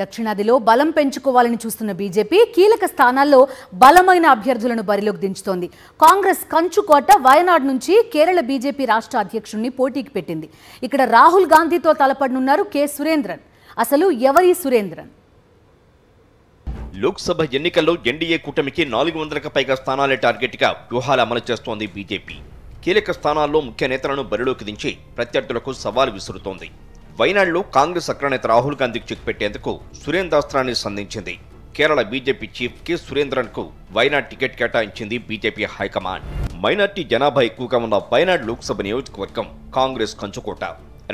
దక్షిణాదిలో బలం పెంచుకోవాలని చూస్తున్న బీజేపీ కీలక స్థానాల్లో బలమైన అభ్యర్థులను బరిలోకి దించుతోంది. కాంగ్రెస్ కంచుకోట వయనాడ్ నుంచి కేరళ బీజేపీ రాష్ట్ర అధ్యక్షుడిని పోటీకి పెట్టింది. ఇక్కడ రాహుల్ గాంధీతో తలపడనున్నారు కె సురేంద్రన్. అసలు ఎవరి సురేంద్రన్? లోక్సభ ఎన్నికల్లో ఎన్డీఏ కూటమికి 400కు పైగా స్థానాలే టార్గెట్గా వ్యూహాలు అమలు చేస్తోంది బీజేపీ. కీలక స్థానాల్లో ముఖ్య నేతలను బరిలోకి దించి ప్రత్యర్థులకు సవాల్ విసురుతోంది. వయనాడ్లో కాంగ్రెస్ అగ్రనేత రాహుల్ గాంధీకి చెక్ పెట్టేందుకు సురేంద్రాస్త్రాన్ని సంధించింది. కేరళ బీజేపీ చీఫ్ కె సురేంద్రన్కు వయనాడ్ టికెట్ కేటాయించింది బీజేపీ హైకమాండ్. మైనార్టీ జనాభా ఎక్కువగా ఉన్న వయనాడ్ లోక్సభ నియోజకవర్గం కాంగ్రెస్ కంచుకోట.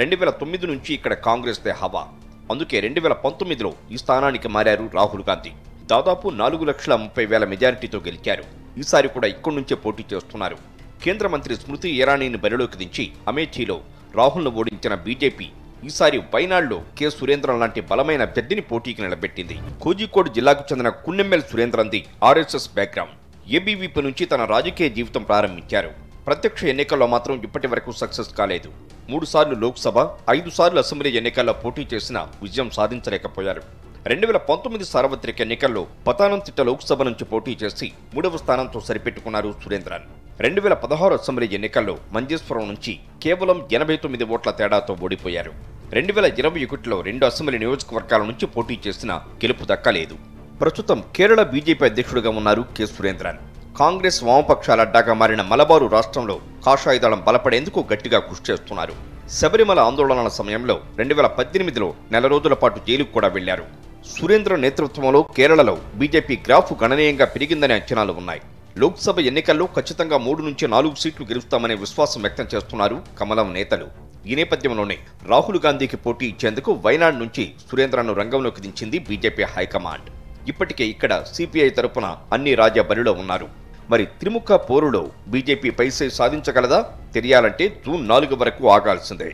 2009 నుంచి ఇక్కడ కాంగ్రెస్దే హవా. అందుకే 2019లో ఈ స్థానానికి మారారు రాహుల్ గాంధీ. దాదాపు 4,30,000 మెజారిటీతో గెలిచారు. ఈసారి కూడా ఇక్కడి నుంచే పోటీ చేస్తున్నారు. కేంద్ర మంత్రి స్మృతి ఇరానీని బరిలోకి దించి అమేఠీలో రాహుల్ను ఓడించిన బీజేపీ ఈసారి వయనాడ్లో కె సురేంద్రన్ లాంటి బలమైన అభ్యర్థిని పోటీకి నిలబెట్టింది. కోజికోడ్ జిల్లాకు చెందిన కున్నెమ్మెల్ సురేంద్రన్ది ఆర్ఎస్ఎస్ బ్యాక్గ్రౌండ్. ఏబీవీపీ నుంచి తన రాజకీయ జీవితం ప్రారంభించారు. ప్రత్యక్ష ఎన్నికల్లో మాత్రం ఇప్పటి వరకు సక్సెస్ కాలేదు. 3 సార్లు లోక్సభ, 5 సార్లు అసెంబ్లీ ఎన్నికల్లో పోటీ చేసినా విజయం సాధించలేకపోయారు. 2019 సార్వత్రిక ఎన్నికల్లో పతానంతిట్ట లోక్సభ నుంచి పోటీ చేసి 3వ స్థానంతో సరిపెట్టుకున్నారు సురేంద్రన్. 2016 అసెంబ్లీ ఎన్నికల్లో మంజేశ్వరం నుంచి కేవలం 89 ఓట్ల తేడాతో ఓడిపోయారు. 2021లో 2 అసెంబ్లీ నియోజకవర్గాల నుంచి పోటీ చేసినా గెలుపు దక్కలేదు. ప్రస్తుతం కేరళ బీజేపీ అధ్యక్షుడిగా ఉన్నారు కె సురేంద్రన్. కాంగ్రెస్ వామపక్షాల అడ్డాగా మారిన మలబారు రాష్ట్రంలో కాషాయ దళం బలపడేందుకు గట్టిగా కృషి చేస్తున్నారు. శబరిమల ఆందోళనల సమయంలో 2018లో నెల రోజుల పాటు జైలుకు కూడా వెళ్లారు. సురేంద్ర నేతృత్వంలో కేరళలో బీజేపీ గ్రాఫ్ గణనీయంగా పెరిగిందనే అంచనాలు ఉన్నాయి. లోక్సభ ఎన్నికల్లో ఖచ్చితంగా 3 నుంచి 4 సీట్లు గెలుస్తామనే విశ్వాసం వ్యక్తం చేస్తున్నారు కమలం నేతలు. ఈ నేపథ్యంలోనే రాహుల్ గాంధీకి పోటీ ఇచ్చేందుకు వయనాడ్ నుంచి సురేంద్రను రంగంలోకి దించింది బీజేపీ హైకమాండ్. ఇప్పటికే ఇక్కడ సిపిఐ తరపున అన్ని రాజ్య బరిలో ఉన్నారు. మరి త్రిముఖ పోరులో బీజేపీ పైసే సాధించగలదా? తెలియాలంటే జూన్ 4 వరకు ఆగాల్సిందే.